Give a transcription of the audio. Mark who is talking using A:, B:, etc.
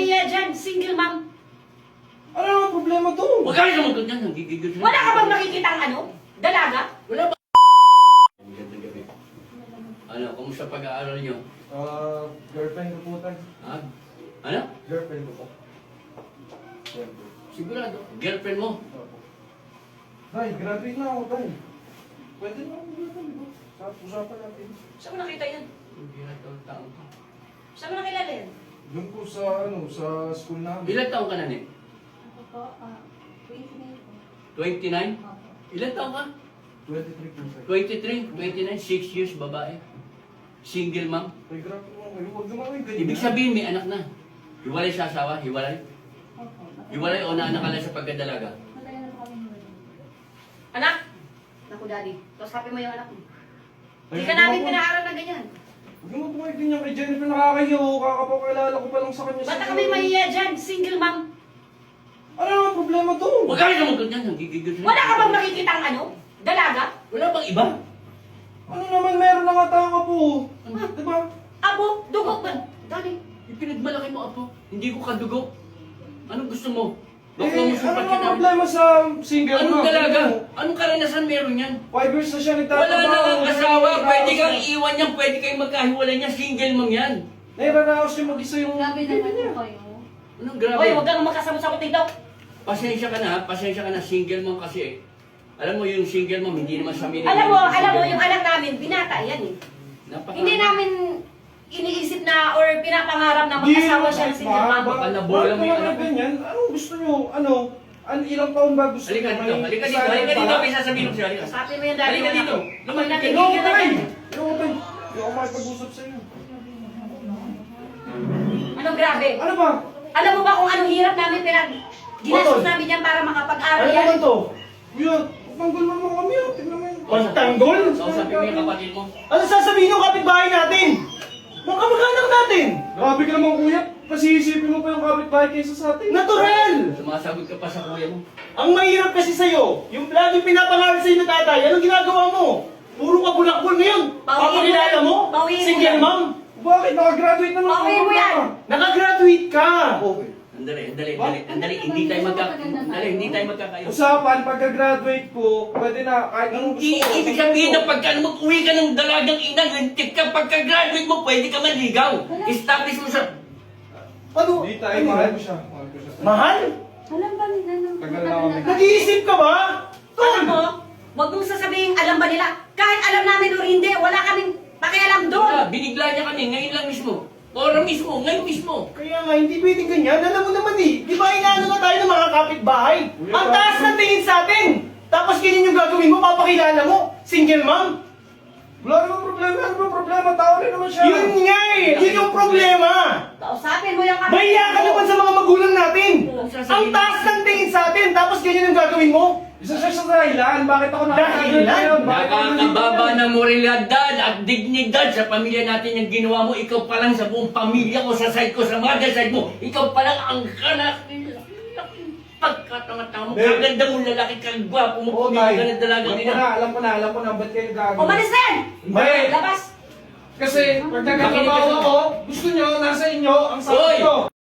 A: mahiya dyan? Single mom.
B: Ano naman problema to?
C: Huwag ka rin naman ganyan, nagigigil sila.
A: Wala ka bang nakikita ang ano? Dalaga?
C: Wala ba? Magandang gabi. Ano, kumusta pag-aaral nyo?
B: Girlfriend ko po tayo.
C: Ha? Ano?
B: Girlfriend ko po.
C: Sigurado, girlfriend mo.
B: Tay, graduate na ako, tay. Pwede na ako girlfriend, di ba? Sa usapan natin.
A: Saan mo nakita yan?
C: Hindi na ito taon ka.
A: Saan mo nakilala yan?
B: Doon po sa, sa school namin.
C: Ilan taon ka na, Nick?
D: Ako po, 29 po.
C: 29?
D: Opo.
C: Ilan taon ka?
B: 23 po, tay.
C: 23, 29, 6 years, babae. Single mom.
B: Tay, grabe mo kayo. Huwag naman kayo ganyan.
C: Ibig sabihin, may anak na. Hiwalay sa asawa, hiwalay.
D: Opo.
C: Hiwalay o naanak ka lang sa pagkadalaga.
D: Matagal na po kami hiwalay.
A: Anak? Naku, daddy. Tapos sabi mo yung anak mo.
B: Tay,
A: Hindi ka
B: huwag
A: namin
B: mo-
A: pinaaral na ganyan.
B: Huwag mo po kayo ganyan kay Jennifer. Nakakahiyo. Kakapakilala ko pa lang sa kanya.
A: Ba't kami mahiya dyan? Single mom.
B: Ano naman problema to?
C: Huwag ka rin naman ganyan, nagigigil sila.
A: Wala ka bang nakikita ang ano? Dalaga?
C: Wala bang iba?
B: Ano naman, meron na nga taka po. Di ba?
A: Abo? Dugo ba? Daddy.
C: Ipinagmalaki mo ako. Hindi ko kadugo. Anong gusto mo?
B: Eh,
C: Bakla mo
B: ano
C: supat
B: naman problema sa single
C: Anong
B: mom?
C: dalaga?
B: Ano?
C: Anong karanasan meron yan?
B: 5 years na siya nagtatrabaho.
C: Wala na kang asawa, pwede kang
B: Nai-raos
C: iwan yan, pwede kayong magkahiwalay niya, single mom yan.
B: Nai-raos niya mag-isa yung
D: Grabe
B: baby
D: naman
B: niya.
D: po kayo.
C: Anong grabe?
A: Hoy, huwag kang magkasamot-samot dito.
C: Pasensya ka na, ha? Pasensya ka na, single mom kasi eh. Alam mo yung single mom, hindi naman sa amin.
A: Alam mo, yung anak namin, binata yan eh. Hindi namin iniisip na or pinapangarap na mag-asawa siya ng single mom.
C: Baka
B: Bakit
C: nabola mo yung
B: naman
C: anak mo.
B: ganyan? Anong gusto nyo? Ilang taon ba gusto
C: Halika
B: nyo?
C: dito, halika dito, halika dito, may sasabihin ko sa'yo, halika.
A: Sabi mo yung daddy
C: Halika
A: mo,
C: dito.
A: anak.
C: Lumapit ka.
A: Nagigigil
B: Ayoko
A: na
B: tayo!
A: yan.
B: Ayoko tayo! Ayoko makipag-usap sa'yo.
A: Anong grabe?
B: Ano ba?
A: Alam mo ba kung anong hirap namin ginastos
B: Ano?
A: namin yan para makapag-aral
B: Ano
A: yan?
B: naman to? Kuya, tanggol mo naman kami. Tingnan mo yun.
E: Pagtanggol?
C: Kausapin mo yung kapatid mo.
E: Ano sasabihin ng kapitbahay natin? Mga kamag-anak natin!
B: Grabe ka naman kuya. Pasiisipin mo pa yung kapitbahay kaysa sa atin.
E: Natural!
C: Sumasagot ka pa sa kuya mo.
E: Ang mahirap kasi sa'yo, yung laging pinapangaral sa'yo na tatay, anong ginagawa mo? Puro ka bulakbol ngayon!
A: Bawiin mo
E: Papakilala
A: yan.
E: mo?
A: Bawiin mo
E: Single
A: yan.
E: mom?
B: Bakit? Nakagraduate naman ako.
A: Bawiin mo yan.
E: Nakagraduate ka!
B: Okay.
C: Andali, hindi tayo magkakayo.
B: Usapan, pagka-graduate ko, pwede na kahit anong gusto ko.
C: Ibig sabihin na pagka mag-uwi ka ng dalagang ina, lintik ka, pagka-graduate mo, pwede ka manligaw. Establish mo sa...
E: Ano?
B: Hindi tayo,
E: Ano
B: mahal
E: yun?
B: ko siya. Mahal ko siya.
E: Mahal?
D: Alam ba nila nung
B: Tagal na kami.
E: Nag-iisip ka ba?
A: Alam mo, huwag mong sasabihin alam ba nila. Kahit alam namin o hindi, wala kaming pakialam doon.
C: Wala, binigla niya kami, ngayon lang mismo. Ora mismo, ngayon mismo.
E: Kaya nga, hindi pwedeng ganyan. Alam mo naman eh, di ba inaano na tayo ng mga kapitbahay? Ang taas ng tingin sa atin! Tapos ganyan yung gagawin mo, papakilala mo, single mom?
B: Wala naman problema. Ano ba problema? Tao rin naman siya.
E: Yun nga eh! Yun yung problema!
A: Kausapin mo yung
E: Mahiya ka naman sa mga magulang natin! Ang taas ng tingin sa atin, tapos ganyan yung gagawin mo?
B: Isa siya sa dahilan. Bakit ako nakagraduate
E: Dahilan?
B: ngayon? Bakit ako
C: Nakakababa
B: nandito?
C: ng moralidad at dignidad sa pamilya natin yung ginawa mo. Ikaw pa lang sa buong pamilya ko, sa side ko, sa mother side mo. Ikaw pa lang ang kanak. Pagkatanga-tanga mo,
B: Babe.
C: kaganda mo lalaki, kagwapo mo,
B: Oo,
C: pumili
B: tay.
C: ka ng dalaga nila.
B: Alam ko na. Ba't kayo gagawin?
A: Umalis na yan!
B: Hindi.
A: Labas!
B: Kasi pag nagkatrabaho ako, gusto nyo, nasa inyo, ang sakit
C: Hoy!
B: ko.